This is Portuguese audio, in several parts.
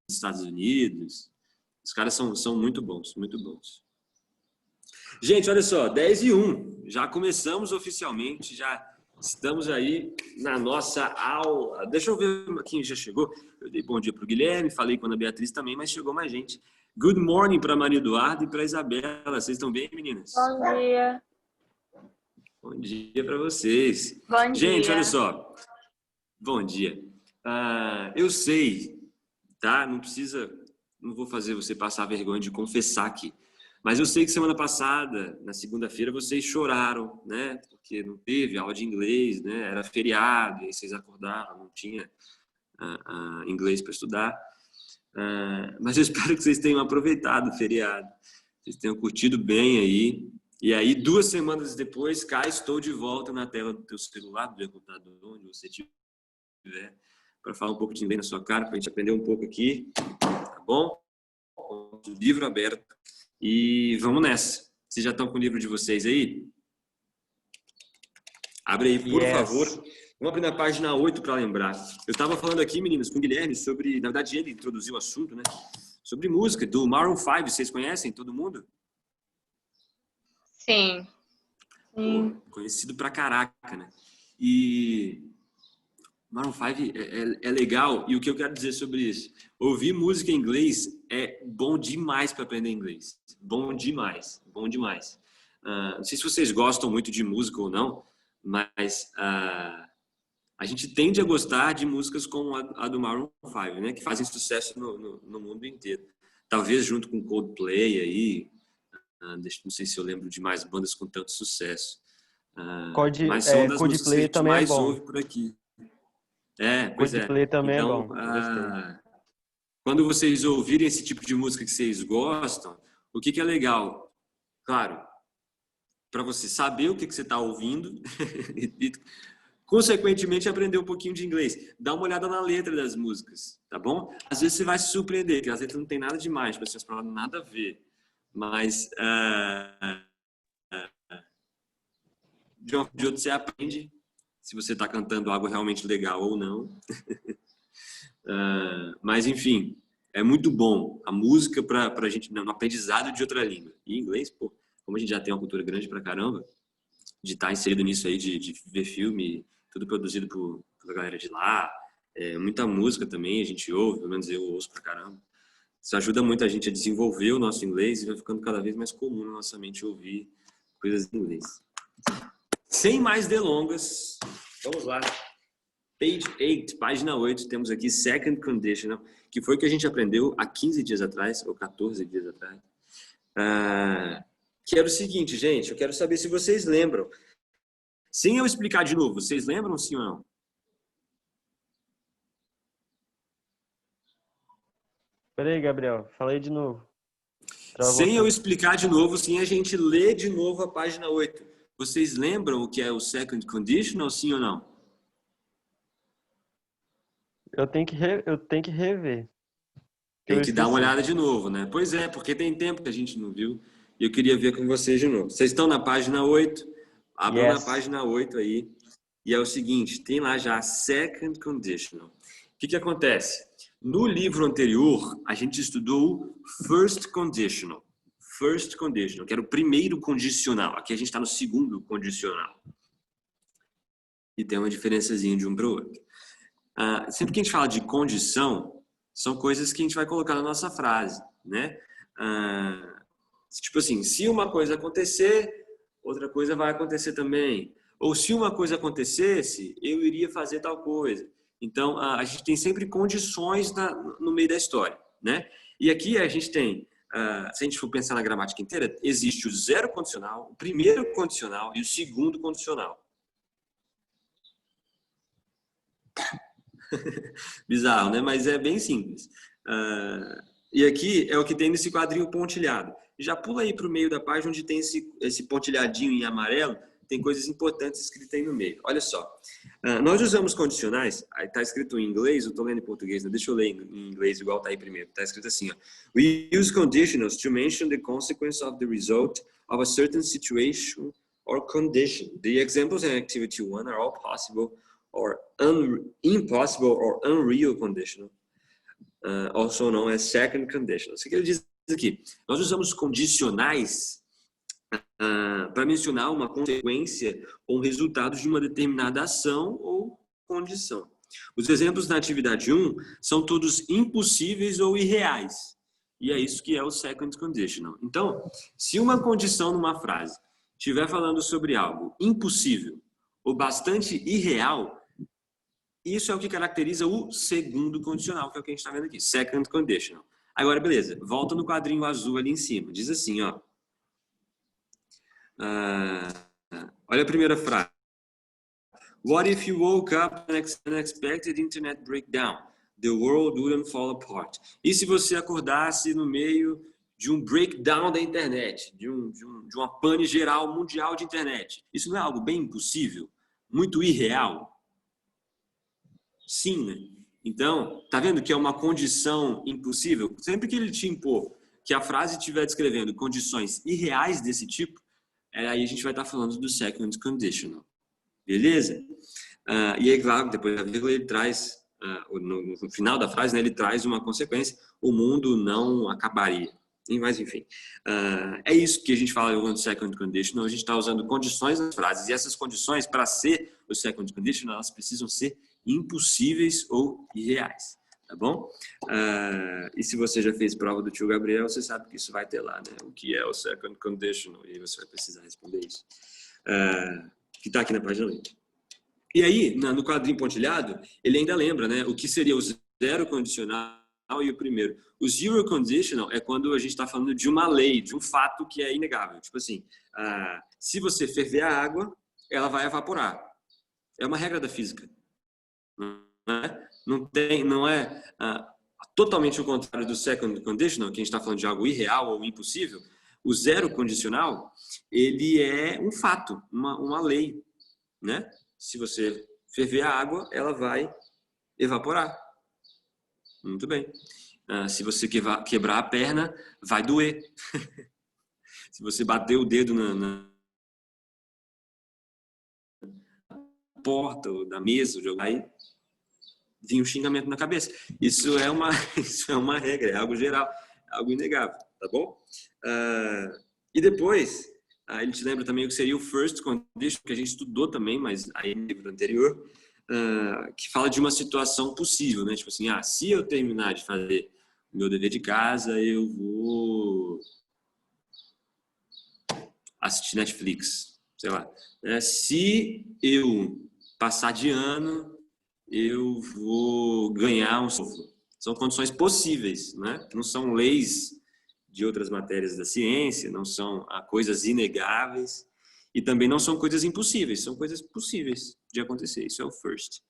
Estados Unidos. Os caras são muito bons, muito bons. Gente, olha só, 10:01, já começamos oficialmente, já estamos aí na nossa aula. Deixa eu ver quem já chegou. Eu dei bom dia para o Guilherme, falei com a Ana Beatriz também, mas chegou mais gente. Good morning para a Maria Eduarda e para a Isabela. Vocês estão bem, meninas? Bom dia. Bom dia para vocês. Bom dia. Gente, olha só. Bom dia. Eu sei, tá? Não vou fazer você passar vergonha de confessar aqui. Mas eu sei que semana passada, na segunda-feira, vocês choraram, né? Porque não teve aula de inglês, né? Era feriado, e aí vocês acordaram, não tinha inglês para estudar. Mas eu espero que vocês tenham aproveitado o feriado. Vocês tenham curtido bem aí. E aí, 2 semanas depois, cá estou de volta na tela do teu celular, do teu computador, onde você estiver, para falar um pouco de inglês na sua cara, para a gente aprender um pouco aqui, tá bom? Com o livro aberto. E vamos nessa. Vocês já estão com o livro de vocês aí? Abre aí, por favor. Vamos abrir na página 8 para lembrar. Eu estava falando aqui, meninas, com o Guilherme sobre... Na verdade, ele introduziu o assunto, né? Sobre música, do Maroon 5. Vocês conhecem? Todo mundo? Sim. Pô, conhecido pra caraca, né? E... Maroon 5 é legal. E o que eu quero dizer sobre isso? Ouvir música em inglês é bom demais para aprender inglês. Bom demais. Bom demais. Não sei se vocês gostam muito de música ou não, mas a gente tende a gostar de músicas como a do Maroon 5, né? Que fazem sucesso no mundo inteiro. Talvez junto com Coldplay aí. Não sei se eu lembro de mais bandas com tanto sucesso. Mas são das músicas que a gente mais ouve por aqui. Pois é. Coldplay também então, é bom. Quando vocês ouvirem esse tipo de música que vocês gostam, o que é legal? Claro, para você saber o que você está ouvindo e, consequentemente, aprender um pouquinho de inglês. Dá uma olhada na letra das músicas, tá bom? Às vezes você vai se surpreender, porque as letras não tem nada demais, para vocês falarem nada a ver. Mas, de um de outro, você aprende se você está cantando algo realmente legal ou não. Mas, enfim, é muito bom a música para a gente no aprendizado de outra língua. E inglês, pô, como a gente já tem uma cultura grande pra caramba, de estar inserido nisso aí, de ver filme, tudo produzido pela galera de lá, muita música também a gente ouve, pelo menos eu ouço pra caramba. Isso ajuda muito a gente a desenvolver o nosso inglês e vai ficando cada vez mais comum na nossa mente ouvir coisas em inglês. Sem mais delongas, vamos lá. Page 8, página 8, temos aqui Second Conditional, que foi o que a gente aprendeu há 15 dias atrás, ou 14 dias atrás. Que era o seguinte, gente, eu quero saber se vocês lembram. Sem eu explicar de novo, vocês lembram sim ou não? Peraí, Gabriel, falei de novo. Sem eu explicar de novo, sem a gente ler de novo a página 8. Vocês lembram o que é o Second Conditional, sim ou não? Eu tenho que rever. Tem que dar uma olhada de novo, né? Pois é, porque tem tempo que a gente não viu. E eu queria ver com vocês de novo. Vocês estão na página 8? Abram na página 8 aí. E é o seguinte, tem lá já Second Conditional. O que acontece? No livro anterior, a gente estudou First Conditional. First Conditional, que era o primeiro condicional. Aqui a gente está no segundo condicional. E tem uma diferençazinha de um para o outro. Sempre que a gente fala de condição, são coisas que a gente vai colocar na nossa frase, né? Tipo assim, se uma coisa acontecer, outra coisa vai acontecer também. Ou se uma coisa acontecesse, eu iria fazer tal coisa. Então, a gente tem sempre condições no meio da história, né? E aqui a gente tem, se a gente for pensar na gramática inteira, existe o zero condicional, o primeiro condicional e o segundo condicional. Bizarro, né? Mas é bem simples. E aqui é o que tem nesse quadrinho pontilhado. Já pula aí para o meio da página onde tem esse pontilhadinho em amarelo. Tem coisas importantes escritas aí no meio. Olha só. Nós usamos condicionais. Aí está escrito em inglês, eu estou lendo em português. Né? Deixa eu ler em inglês igual está aí primeiro. Está escrito assim. Ó. We use conditionals to mention the consequence of the result of a certain situation or condition. The examples in activity 1 are all possible or impossible or unreal conditional. also known as second conditional. Isso que ele diz aqui. Nós usamos condicionais para mencionar uma consequência ou resultado de uma determinada ação ou condição. Os exemplos na atividade 1 são todos impossíveis ou irreais. E é isso que é o second conditional. Então, se uma condição numa frase estiver falando sobre algo impossível ou bastante irreal, isso é o que caracteriza o segundo condicional, que é o que a gente está vendo aqui, second conditional. Agora, beleza, volta no quadrinho azul ali em cima. Diz assim, ó. Olha a primeira frase. What if you woke up an unexpected internet breakdown? The world wouldn't fall apart. E se você acordasse no meio de um breakdown da internet, de uma pane geral mundial de internet? Isso não é algo bem impossível? Muito irreal? Sim, né? Então, tá vendo que é uma condição impossível? Sempre que ele te impor que a frase estiver descrevendo condições irreais desse tipo, aí a gente vai estar falando do second conditional. Beleza? E aí, claro, depois da vírgula ele traz, no final da frase, né, ele traz uma consequência, o mundo não acabaria. Mas, enfim, é isso que a gente fala no second conditional, a gente está usando condições nas frases, e essas condições, para ser o second conditional, elas precisam ser impossíveis ou irreais, tá bom? E se você já fez prova do tio Gabriel, você sabe que isso vai ter lá, né? O que é o second conditional, e você vai precisar responder isso. Que está aqui na página 8. E aí, no quadrinho pontilhado, ele ainda lembra, né? O que seria o zero condicional e o primeiro. O zero conditional é quando a gente está falando de uma lei, de um fato que é inegável. Tipo assim, se você ferver a água, ela vai evaporar. É uma regra da física. Não é totalmente o contrário do second conditional, que a gente está falando de algo irreal ou impossível. O zero condicional, ele é um fato, uma lei, né? Se você ferver a água, ela vai evaporar. Muito bem. Se você quebrar a perna, vai doer. Se você bater o dedo na porta ou na mesa, aí vinha um xingamento na cabeça. Isso é uma regra, é algo geral, algo inegável, tá bom? E depois, ele te lembra também o que seria o first condition, que a gente estudou também, mas aí no livro anterior, que fala de uma situação possível, né? Tipo assim, se eu terminar de fazer o meu dever de casa, eu vou assistir Netflix, sei lá. Se eu passar de ano, eu vou ganhar um sofro. São condições possíveis, né? Não são leis de outras matérias da ciência, não são coisas inegáveis e também não são coisas impossíveis, são coisas possíveis de acontecer. Isso é o first.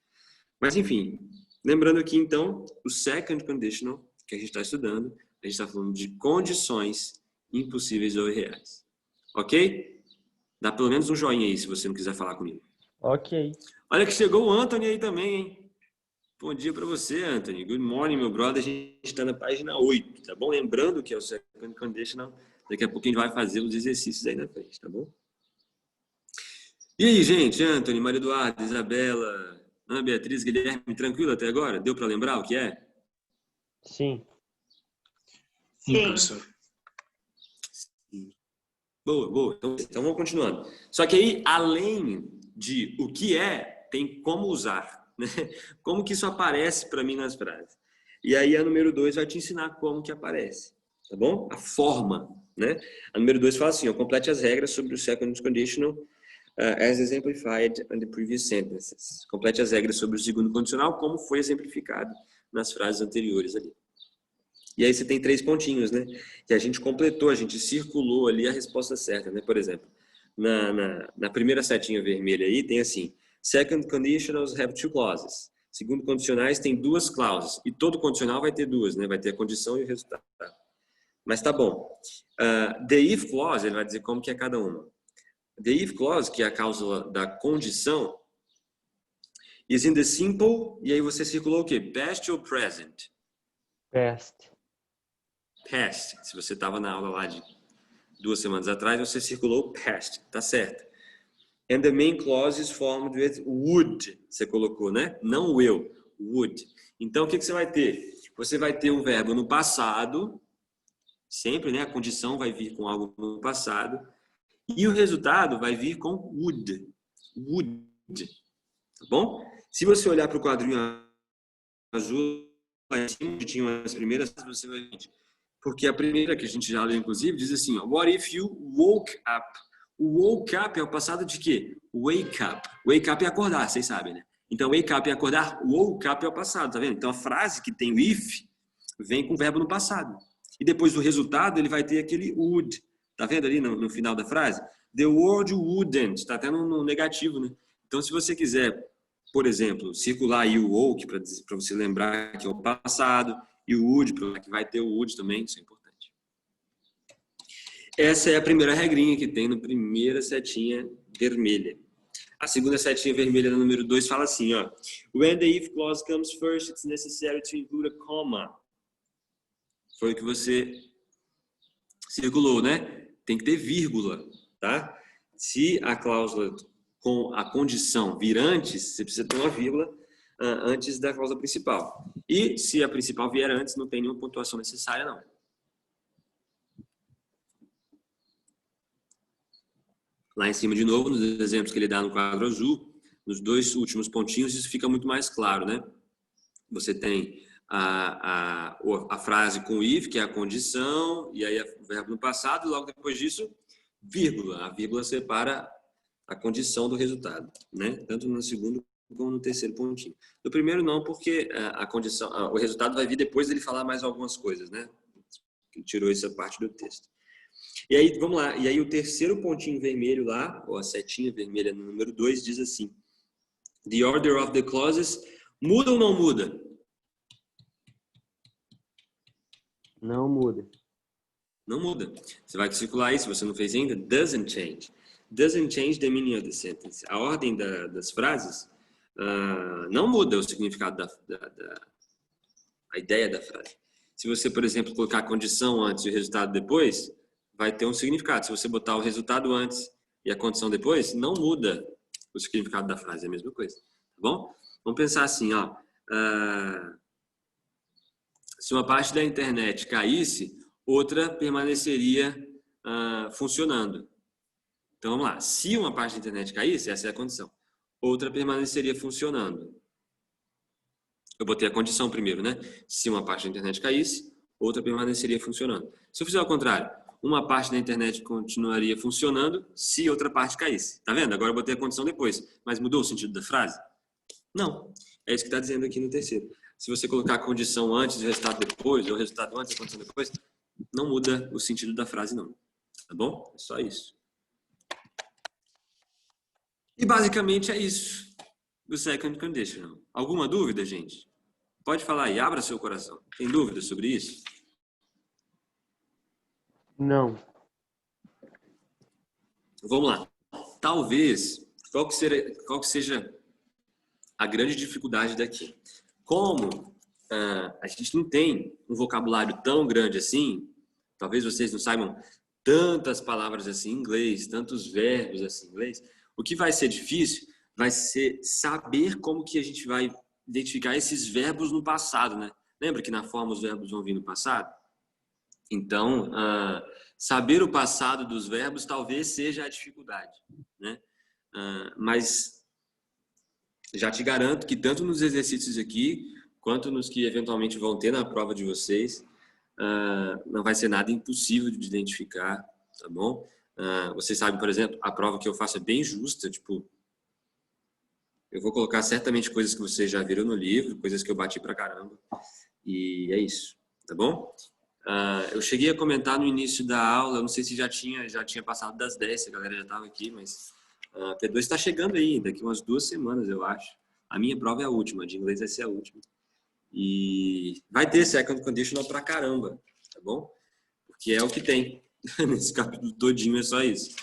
Mas, enfim, lembrando aqui, então, o second conditional que a gente está estudando, a gente está falando de condições impossíveis ou irreais. Ok? Dá pelo menos um joinha aí, se você não quiser falar comigo. Ok. Olha que chegou o Anthony aí também, hein? Bom dia para você, Anthony. Good morning, meu brother. A gente está na página 8, tá bom? Lembrando que é o second conditional. Daqui a pouco a gente vai fazer os exercícios aí na frente, tá bom? E aí, gente? Anthony, Maria Eduarda, Isabela, Ana Beatriz, Guilherme, tranquilo até agora? Deu para lembrar o que é? Sim. Sim, professor. Boa, boa. Então vamos continuando. Só que aí, além de o que é, tem como usar. Né? Como que isso aparece para mim nas frases? E aí a número 2 vai te ensinar como que aparece, tá bom? A forma, né? A número 2 fala assim, complete as regras sobre o second conditional as exemplified in the previous sentences. Complete as regras sobre o segundo condicional como foi exemplificado nas frases anteriores ali. E aí você tem 3 pontinhos, né? Que a gente completou, a gente circulou ali a resposta certa, né? Por exemplo, na primeira setinha vermelha aí tem assim, second conditionals have 2 clauses. Segundo condicionais tem 2 cláusulas. E todo condicional vai ter 2, né? Vai ter a condição e o resultado. Mas tá bom. The if clause, ele vai dizer como que é cada uma. The if clause, que é a cláusula da condição, is in the simple, e aí você circulou o quê? Past ou present? Past. Past. Se você estava na aula lá de 2 semanas atrás, você circulou past, tá certo. And the main clause is formed with would, você colocou, né? Não will, would. Então, o que você vai ter? você vai ter um verbo no passado, sempre, né? A condição vai vir com algo no passado, e o resultado vai vir com would. Would. Tá bom? Se você olhar para o quadrinho azul, onde tinham as primeiras, você vai ver. Porque a primeira que a gente já leu, inclusive, diz assim, ó, what if you woke up? O woke up é o passado de quê? Wake up. Wake up é acordar, vocês sabem, né? Então, wake up é acordar, woke up é o passado, tá vendo? Então, a frase que tem o if vem com o verbo no passado. E depois do resultado, ele vai ter aquele would. Tá vendo ali no final da frase? The world wouldn't. Tá até no negativo, né? Então, se você quiser, por exemplo, circular aí o woke para você lembrar que é o passado, e o would, que vai ter o would também, isso é importante. Essa é a primeira regrinha que tem na primeira setinha vermelha. A segunda setinha vermelha, no número 2, fala assim, ó. When the if clause comes first, it's necessary to include a comma. Foi o que você circulou, né? Tem que ter vírgula, tá? Se a cláusula com a condição vir antes, você precisa ter uma vírgula antes da cláusula principal. E se a principal vier antes, não tem nenhuma pontuação necessária, não. Lá em cima, de novo, nos exemplos que ele dá no quadro azul, nos 2 últimos pontinhos, isso fica muito mais claro, né? Você tem a frase com if, que é a condição, e aí o verbo no passado, e logo depois disso, vírgula. A vírgula separa a condição do resultado, né? Tanto no segundo como no terceiro pontinho. No primeiro não, porque a condição, o resultado vai vir depois dele falar mais algumas coisas, né? Ele tirou essa parte do texto. E aí, vamos lá. E aí o terceiro pontinho vermelho lá, ou a setinha vermelha no número 2, diz assim: The order of the clauses muda ou não muda? Não muda. Não muda. Você vai circular aí, se você não fez ainda, doesn't change. Doesn't change the meaning of the sentence. A ordem das frases não muda o significado a ideia da frase. Se você, por exemplo, colocar a condição antes e o resultado depois, vai ter um significado. Se você botar o resultado antes e a condição depois, não muda o significado da frase, é a mesma coisa. Tá bom? Vamos pensar assim, ó. Se uma parte da internet caísse, outra permaneceria funcionando. Então, vamos lá. Se uma parte da internet caísse, essa é a condição. Outra permaneceria funcionando. Eu botei a condição primeiro, né? Se uma parte da internet caísse, outra permaneceria funcionando. Se eu fizer ao contrário, uma parte da internet continuaria funcionando se outra parte caísse. Tá vendo? Agora eu botei a condição depois. Mas mudou o sentido da frase? Não. É isso que está dizendo aqui no terceiro. Se você colocar a condição antes e o resultado depois, ou o resultado antes e a condição depois, não muda o sentido da frase, não. Tá bom? É só isso. E basicamente é isso do second conditional. Alguma dúvida, gente? Pode falar aí, abra seu coração. Tem dúvida sobre isso? Não. Vamos lá. Talvez, qual que seja a grande dificuldade daqui? Como a gente não tem um vocabulário tão grande assim, talvez vocês não saibam tantas palavras assim em inglês, tantos verbos assim em inglês, o que vai ser difícil vai ser saber como que a gente vai identificar esses verbos no passado, né? Lembra que na forma os verbos vão vir no passado? Então, saber o passado dos verbos talvez seja a dificuldade, né? Mas já te garanto que tanto nos exercícios aqui, quanto nos que eventualmente vão ter na prova de vocês, não vai ser nada impossível de identificar, tá bom? Vocês sabem, por exemplo, a prova que eu faço é bem justa, tipo, eu vou colocar certamente coisas que vocês já viram no livro, coisas que eu bati pra caramba, e é isso, tá bom? Eu cheguei a comentar no início da aula, não sei se já tinha passado das 10, se a galera já estava aqui, mas a P2 está chegando aí, daqui umas 2 semanas, eu acho. A minha prova é a última, de inglês vai ser a última. E vai ter second conditional pra caramba, tá bom? Porque é o que tem. Nesse capítulo todinho é só isso.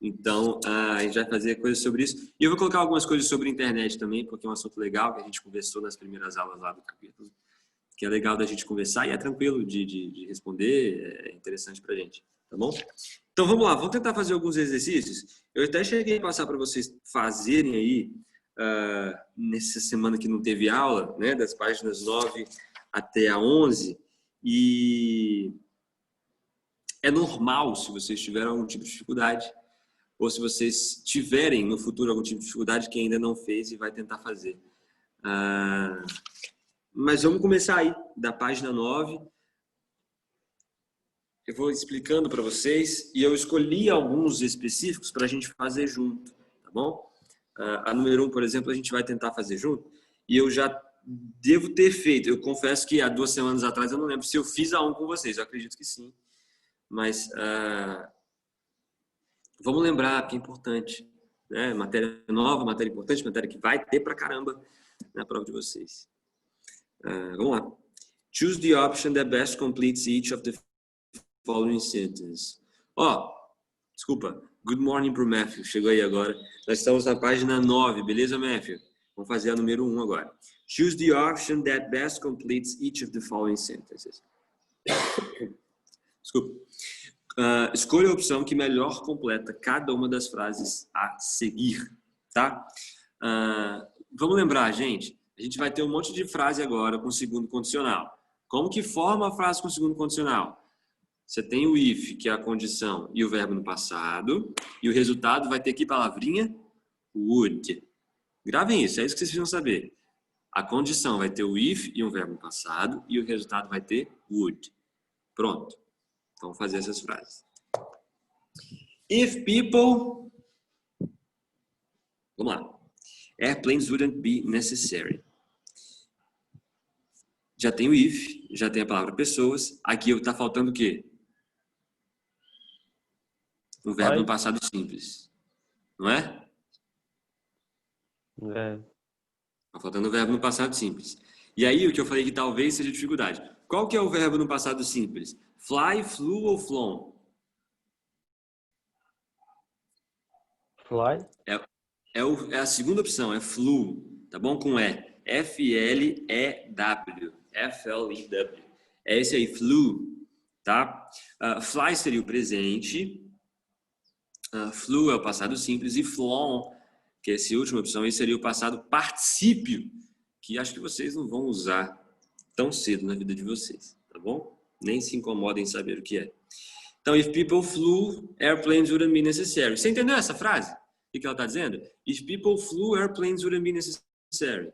Então, a gente vai fazer coisas sobre isso. E eu vou colocar algumas coisas sobre a internet também, porque é um assunto legal que a gente conversou nas primeiras aulas lá do capítulo, que é legal da gente conversar e é tranquilo de responder, é interessante pra gente, tá bom? Então, vamos lá, vamos tentar fazer alguns exercícios. Eu até cheguei a passar para vocês fazerem aí, nessa semana que não teve aula, né, das páginas 9 até a 11 e é normal se vocês tiverem algum tipo de dificuldade ou se vocês tiverem no futuro algum tipo de dificuldade que ainda não fez e vai tentar fazer. Mas vamos começar aí, da página 9. Eu vou explicando para vocês e eu escolhi alguns específicos para a gente fazer junto, tá bom? A número 1, por exemplo, a gente vai tentar fazer junto e eu já devo ter feito. Eu confesso que há 2 semanas atrás eu não lembro se eu fiz a 1 com vocês, eu acredito que sim. Mas vamos lembrar que é importante, né? Matéria nova, matéria importante, matéria que vai ter pra caramba na prova de vocês. Vamos lá. Choose the option that best completes each of the following sentences. Desculpa. Good morning pro Matthew. Chegou aí agora. Nós estamos na página 9, beleza, Matthew? Vamos fazer a número 1 agora. Choose the option that best completes each of the following sentences. Desculpa. Escolha a opção que melhor completa cada uma das frases a seguir, tá? Vamos lembrar, gente. A gente vai ter um monte de frase agora com segundo condicional. Como que forma a frase com segundo condicional? Você tem o if, que é a condição, e o verbo no passado. E o resultado vai ter que palavrinha? Would. Gravem isso, é isso que vocês precisam saber. A condição vai ter o if e um verbo no passado. E o resultado vai ter would. Pronto. Então, vamos fazer essas frases. If people... Vamos lá. Airplanes wouldn't be necessary. Já tem o if, já tem a palavra pessoas. Aqui está faltando o quê? Um verbo no passado simples. Não é? Está faltando o verbo no passado simples. E aí, o que eu falei que talvez seja dificuldade. Qual que é o verbo no passado simples? Fly, flew ou flown? Fly. É a segunda opção, é flew, tá bom? Com E. F-L-E-W. F-L-E-W. É esse aí, flew, tá? Fly seria o presente. Flew é o passado simples. E flown, que é essa última opção, esse seria o passado particípio, que acho que vocês não vão usar tão cedo na vida de vocês, tá bom? Nem se incomodem em saber o que é. Então, if people flew, airplanes wouldn't be necessary. Você entendeu essa frase? O que ela está dizendo? If people flew, airplanes wouldn't be necessary.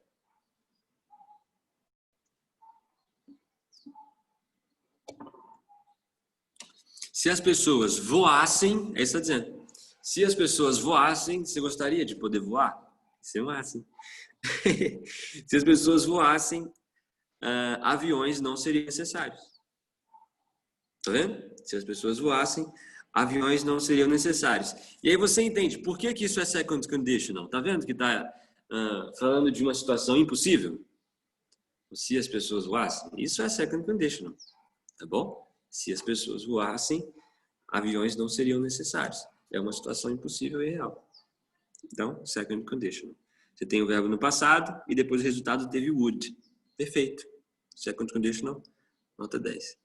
Se as pessoas voassem, é isso que está dizendo. Se as pessoas voassem, você gostaria de poder voar? Você voasse. Se as pessoas voassem, aviões não seriam necessários. Tá vendo? Se as pessoas voassem, aviões não seriam necessários. E aí você entende por que isso é second conditional. Tá vendo que está falando de uma situação impossível? Se as pessoas voassem, isso é second conditional. Tá bom? Se as pessoas voassem, aviões não seriam necessários. É uma situação impossível e real. Então, second conditional. Você tem o verbo no passado e depois o resultado teve would. Perfeito. Second conditional, nota 10.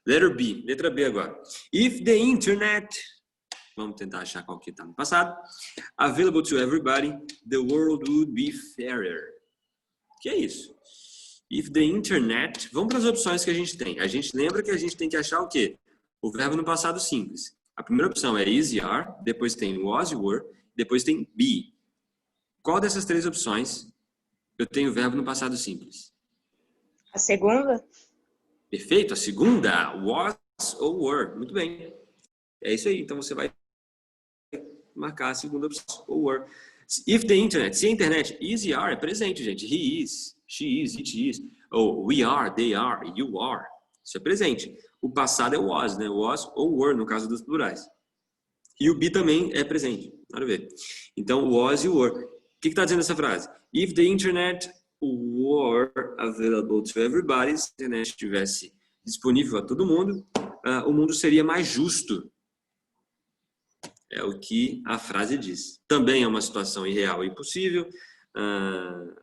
Letter B, letra B agora. If the internet, vamos tentar achar qual que está no passado, available to everybody, the world would be fairer. Que é isso? If the internet, vamos para as opções que a gente tem. A gente lembra que a gente tem que achar o quê? O verbo no passado simples. A primeira opção é is, are, depois tem was, were, depois tem be. Qual dessas 3 opções eu tenho o verbo no passado simples? A segunda? Perfeito, a segunda, was ou were. Muito bem. É isso aí, então você vai marcar a segunda opção, ou were. If the internet, se a internet, is e are é presente, gente. He is, she is, it is. Ou we are, they are, you are. Isso é presente. O passado é was, né? Was ou were, no caso dos plurais. E o be também é presente. Nada a ver. Então, was e were. O que está dizendo essa frase? If the internet were available to everybody, se a internet estivesse disponível a todo mundo, o mundo seria mais justo. É o que a frase diz. Também é uma situação irreal e impossível.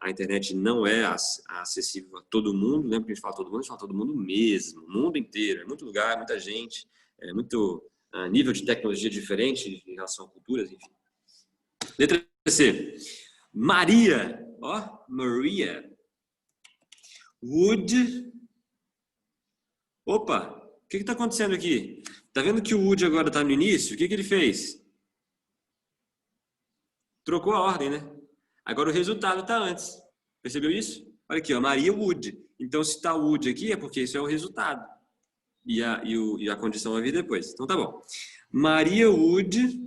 A internet não é acessível a todo mundo, né? Porque a gente fala todo mundo, a gente fala todo mundo mesmo, o mundo inteiro, é muito lugar, muita gente, é muito nível de tecnologia diferente em relação a culturas, enfim. Letra C. Maria, Maria would Opa, o que está acontecendo aqui? Tá vendo que o would agora está no início? O que ele fez? Trocou a ordem, né? Agora o resultado está antes. Percebeu isso? Olha aqui, ó, Maria would. Então, se está would aqui, é porque isso é o resultado. E a condição vai vir depois. Então, tá bom. Maria would,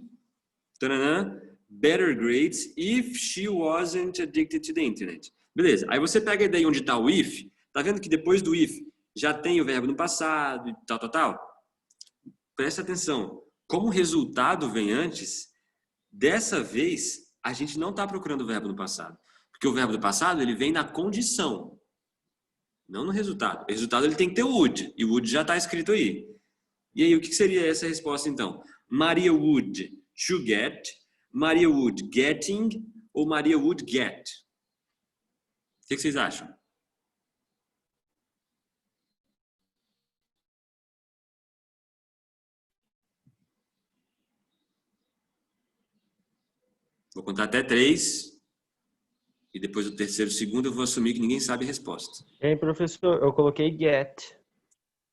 taranã, better grades if she wasn't addicted to the internet. Beleza. Aí você pega daí onde está o if. Tá vendo que depois do if já tem o verbo no passado e tal, tal, tal? Presta atenção. Como o resultado vem antes, dessa vez a gente não está procurando o verbo no passado. Porque o verbo do passado ele vem na condição, não no resultado. O resultado ele tem que ter o would. E o would já está escrito aí. E aí, o que seria essa resposta então? Maria would to get, Maria would getting ou Maria would get? O que vocês acham? Vou contar até 3. E depois do terceiro segundo eu vou assumir que ninguém sabe a resposta. E aí, professor, eu coloquei get.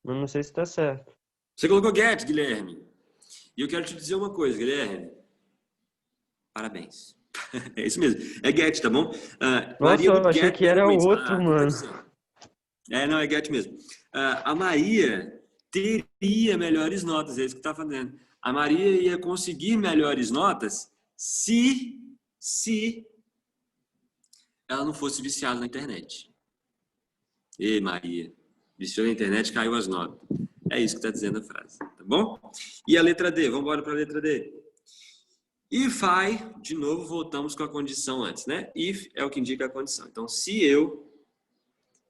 Mas não sei se está certo. Você colocou get, Guilherme. E eu quero te dizer uma coisa, Guilherme. Parabéns. É isso mesmo. É get, tá bom? Nossa, eu achei que era outro, mano. Não, é get mesmo. A Maria teria melhores notas, é isso que tá fazendo. A Maria ia conseguir melhores notas se ela não fosse viciada na internet. Ei, Maria, viciou na internet, caiu as notas. É isso que está dizendo a frase, tá bom? E a letra D, vamos embora para a letra D. If I, de novo, voltamos com a condição antes, né? If é o que indica a condição. Então, se eu,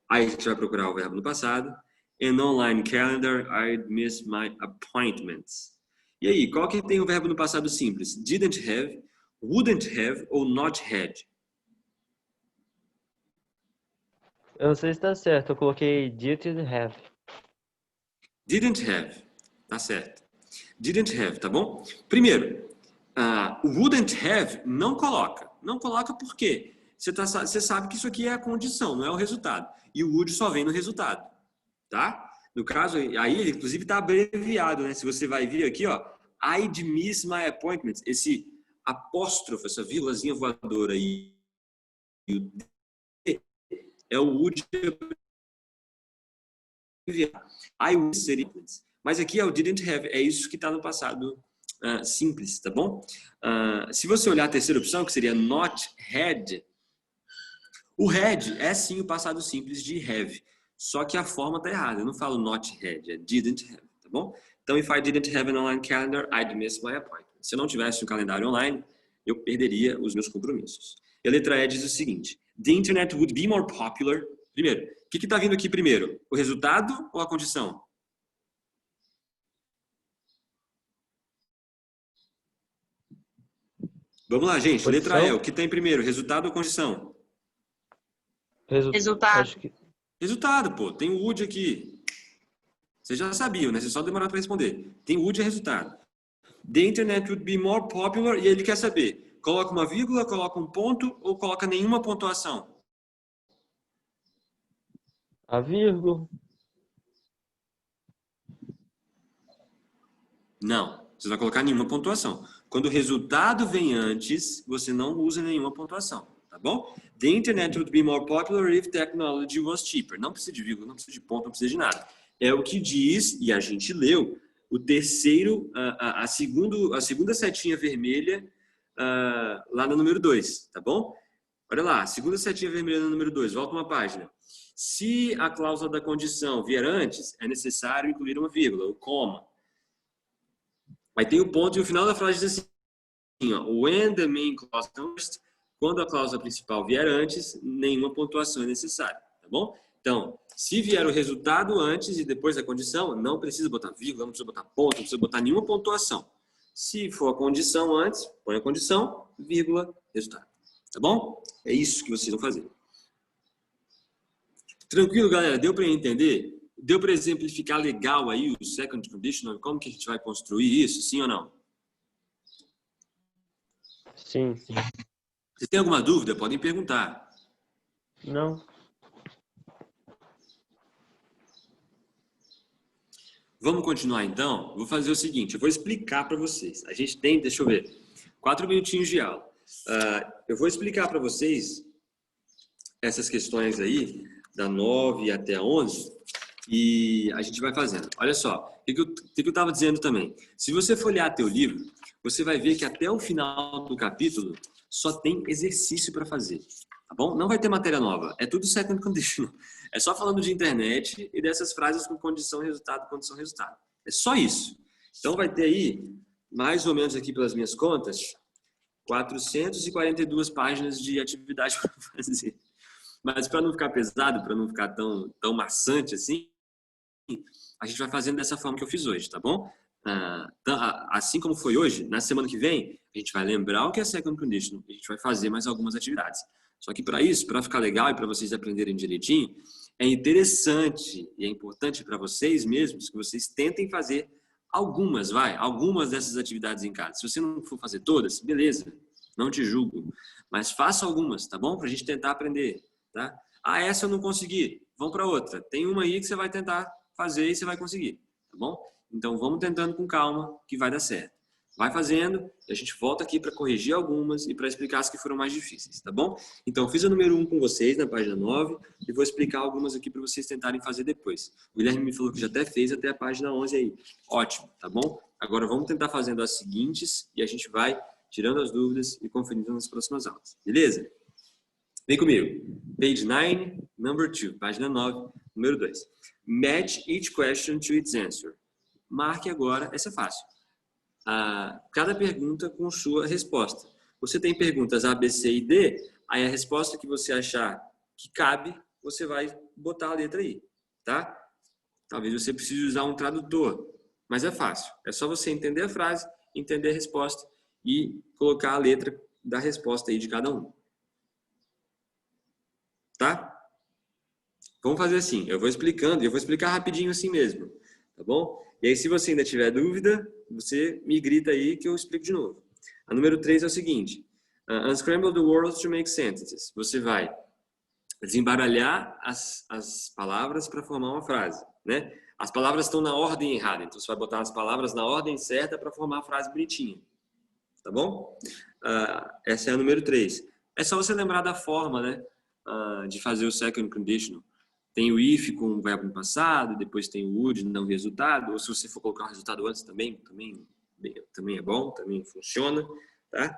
aí a gente vai procurar o verbo no passado. An online calendar, I'd miss my appointments. E aí, qual que tem o verbo no passado simples? Didn't have, wouldn't have ou not had? Eu não sei se está certo. Eu coloquei didn't have. Didn't have. Tá certo. Didn't have, tá bom? Primeiro, o wouldn't have não coloca. Não coloca por quê? Você sabe que isso aqui é a condição, não é o resultado. E o would só vem no resultado, tá? No caso, aí ele inclusive está abreviado, né? Se você vai vir aqui, ó, I'd miss my appointments. Esse apóstrofo, essa vírgulazinha voadora aí, é o would abreviado. I would seria, mas aqui é o didn't have, é isso que está no passado simples, tá bom? Se você olhar a terceira opção, que seria not had, o had é sim o passado simples de have, só que a forma está errada. Eu não falo not had, é didn't have, tá bom? Então, if I didn't have an online calendar, I'd miss my appointment. Se eu não tivesse um calendário online, eu perderia os meus compromissos. E a letra E diz o seguinte: the internet would be more popular. Primeiro, o que está vindo aqui primeiro? O resultado ou a condição? Vamos lá, gente. Condição? Letra E, o que tem primeiro? Resultado ou condição? Resultado. Resultado, pô. Tem o would aqui. Vocês já sabiam, né? Vocês só demoraram para responder. Tem would é resultado. The internet would be more popular. E ele quer saber, coloca uma vírgula, coloca um ponto ou coloca nenhuma pontuação? A vírgula. Não. Você vai colocar nenhuma pontuação. Quando o resultado vem antes, você não usa nenhuma pontuação, tá bom? The internet would be more popular if technology was cheaper. Não precisa de vírgula, não precisa de ponto, não precisa de nada. É o que diz, e a gente leu, o terceiro, a segunda setinha vermelha lá no número 2, tá bom? Olha lá, segunda setinha vermelha no número 2, volta uma página. Se a cláusula da condição vier antes, é necessário incluir uma vírgula, o coma. Aí tem o ponto e o final da frase diz assim, ó, when the main clause comes first, quando a cláusula principal vier antes, nenhuma pontuação é necessária, tá bom? Então, se vier o resultado antes e depois a condição, não precisa botar vírgula, não precisa botar ponto, não precisa botar nenhuma pontuação. Se for a condição antes, põe a condição, vírgula, resultado, tá bom? É isso que vocês vão fazer. Tranquilo, galera? Deu para entender? Deu para exemplificar legal aí o second conditional? Como que a gente vai construir isso? Sim ou não? Sim, sim. Se tem alguma dúvida, podem perguntar. Não. Vamos continuar então? Vou fazer o seguinte, eu vou explicar para vocês. A gente tem, deixa eu ver, 4 minutinhos de aula. Eu vou explicar para vocês essas questões aí, da 9 até a 11, e a gente vai fazendo. Olha só, o que eu estava dizendo também. Se você folhear teu livro, você vai ver que até o final do capítulo só tem exercício para fazer. Tá bom? Não vai ter matéria nova. É tudo second conditional. É só falando de internet e dessas frases com condição, resultado, condição, resultado. É só isso. Então vai ter aí, mais ou menos aqui pelas minhas contas, 442 páginas de atividade para fazer. Mas para não ficar pesado, para não ficar tão maçante assim, a gente vai fazendo dessa forma que eu fiz hoje, tá bom? Assim como foi hoje, na semana que vem, a gente vai lembrar o que é second conditional, a gente vai fazer mais algumas atividades. Só que para isso, para ficar legal e para vocês aprenderem direitinho, é interessante e é importante para vocês mesmos que vocês tentem fazer algumas dessas atividades em casa. Se você não for fazer todas, beleza, não te julgo, mas faça algumas, tá bom? Para a gente tentar aprender, tá? Essa eu não consegui, vamos para outra. Tem uma aí que você vai tentar fazer e você vai conseguir, tá bom? Então vamos tentando com calma que vai dar certo. Vai fazendo e a gente volta aqui para corrigir algumas e para explicar as que foram mais difíceis, tá bom? Então, fiz a número 1 com vocês na página 9 e vou explicar algumas aqui para vocês tentarem fazer depois. O Guilherme me falou que já até fez até a página 11 aí. Ótimo, tá bom? Agora vamos tentar fazendo as seguintes e a gente vai tirando as dúvidas e conferindo nas próximas aulas, beleza? Vem comigo. Page 9, number 2, página 9, número 2. Match each question to its answer. Marque agora, essa é fácil. Cada pergunta com sua resposta. Você tem perguntas A, B, C e D, aí a resposta que você achar que cabe, você vai botar a letra aí, tá? Talvez você precise usar um tradutor, mas é fácil. É só você entender a frase, entender a resposta e colocar a letra da resposta aí de cada um. Tá? Vamos fazer assim, eu vou explicando, e eu vou explicar rapidinho assim mesmo, tá bom? E aí, se você ainda tiver dúvida, você me grita aí que eu explico de novo. A número 3 é o seguinte. Unscramble the words to make sentences. Você vai desembaralhar as palavras para formar uma frase, né? As palavras estão na ordem errada, então você vai botar as palavras na ordem certa para formar a frase bonitinha. Tá bom? Essa é a número 3. É só você lembrar da forma, né? De fazer o second conditional. Tem o if com o verbo no passado, depois tem o would, não resultado, ou se você for colocar o resultado antes também é bom, também funciona, tá?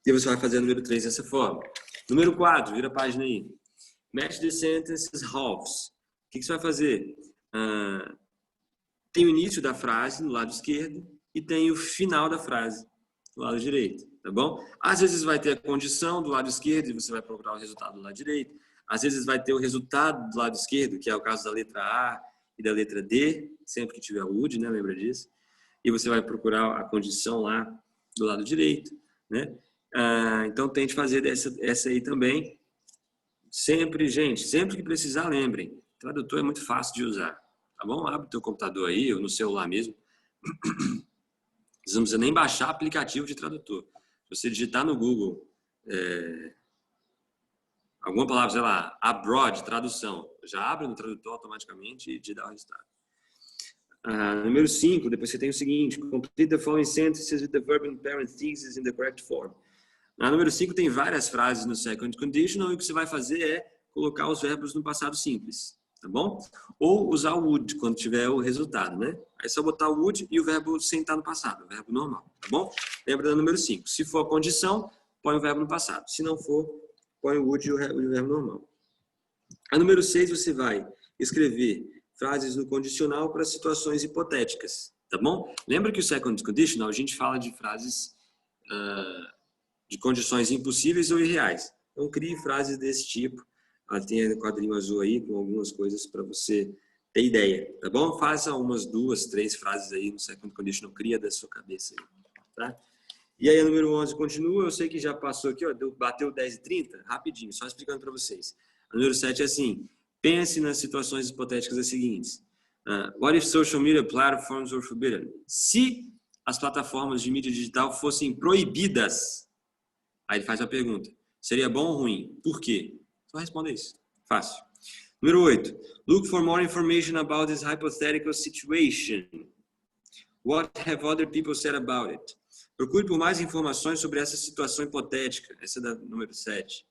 E você vai fazer o número 3 dessa forma. Número 4, vira a página aí. Match the sentences halves. O que você vai fazer? Tem o início da frase no lado esquerdo e tem o final da frase do lado direito, tá bom? Às vezes vai ter a condição do lado esquerdo e você vai procurar o resultado do lado direito. Às vezes vai ter o resultado do lado esquerdo, que é o caso da letra A e da letra D, sempre que tiver o would, né? Lembra disso? E você vai procurar a condição lá do lado direito, né? Então tente fazer essa aí também. Sempre, gente, sempre que precisar, lembrem. Tradutor é muito fácil de usar, tá bom? Abre o teu computador aí, ou no celular mesmo. Não precisa nem baixar aplicativo de tradutor. Se você digitar no Google alguma palavra, sei lá, abroad, tradução, já abre no tradutor automaticamente e te dá o resultado. Número 5, depois você tem o seguinte: complete the following sentences with the verb in parentheses in the correct form. Na número 5 tem várias frases no second conditional e o que você vai fazer é colocar os verbos no passado simples, tá bom? Ou usar o would quando tiver o resultado, né? Aí é só botar o would e o verbo sem estar no passado, o verbo normal, tá bom? Lembra da número 5. Se for a condição, põe o verbo no passado. Se não for, põe o would e o verbo normal. A número 6, você vai escrever frases no condicional para situações hipotéticas, tá bom? Lembra que o second conditional, a gente fala de frases de condições impossíveis ou irreais. Então, crie frases desse tipo. Tem o quadrinho azul aí com algumas coisas para você ter ideia, tá bom? Faça umas 2, 3 frases aí no second conditional, cria da sua cabeça aí, tá? E aí a número 11 continua, eu sei que já passou aqui, ó, bateu 10h30, rapidinho, só explicando para vocês. A número 7 é assim: pense nas situações hipotéticas as seguintes. What if social media platforms were forbidden? Se as plataformas de mídia digital fossem proibidas, aí ele faz a pergunta: seria bom ou ruim? Por quê? Só responda isso. Fácil. Número 8. Look for more information about this hypothetical situation. What have other people said about it? Procure por mais informações sobre essa situação hipotética. Essa é da número 7.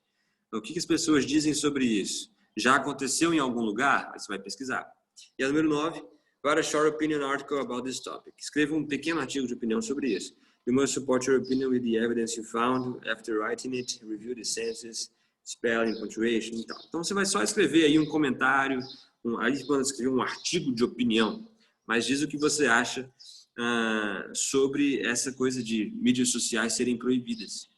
Então, o que as pessoas dizem sobre isso? Já aconteceu em algum lugar? Aí você vai pesquisar. E a número 9. Write a short opinion article about this topic. Escreva um pequeno artigo de opinião sobre isso. You must support your opinion with the evidence you found after writing it. Review the sentences, spelling, punctuation e tal. Então, você vai só escrever aí um comentário. Aí você escrever um artigo de opinião. Mas diz o que você acha sobre essa coisa de mídias sociais serem proibidas.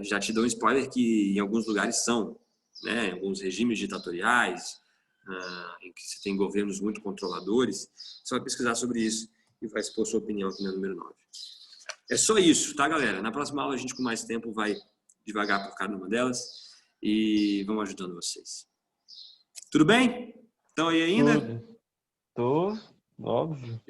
Já te dou um spoiler que em alguns lugares são, né? Em alguns regimes ditatoriais, em que você tem governos muito controladores. Você vai pesquisar sobre isso e vai expor sua opinião aqui no número 9. É só isso, tá, galera? Na próxima aula a gente com mais tempo vai devagar por cada uma delas e vamos ajudando vocês. Tudo bem? Estão aí ainda? Tô, óbvio.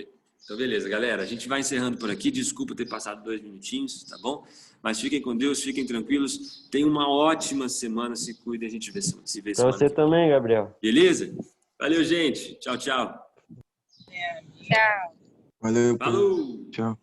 Então, beleza, galera. A gente vai encerrando por aqui. Desculpa ter passado 2 minutinhos, tá bom? Mas fiquem com Deus, fiquem tranquilos. Tenham uma ótima semana. Se cuidem. A gente se vê Pra você também, Gabriel. Beleza? Valeu, gente. Tchau, tchau. Tchau. Valeu. Falou! Tchau.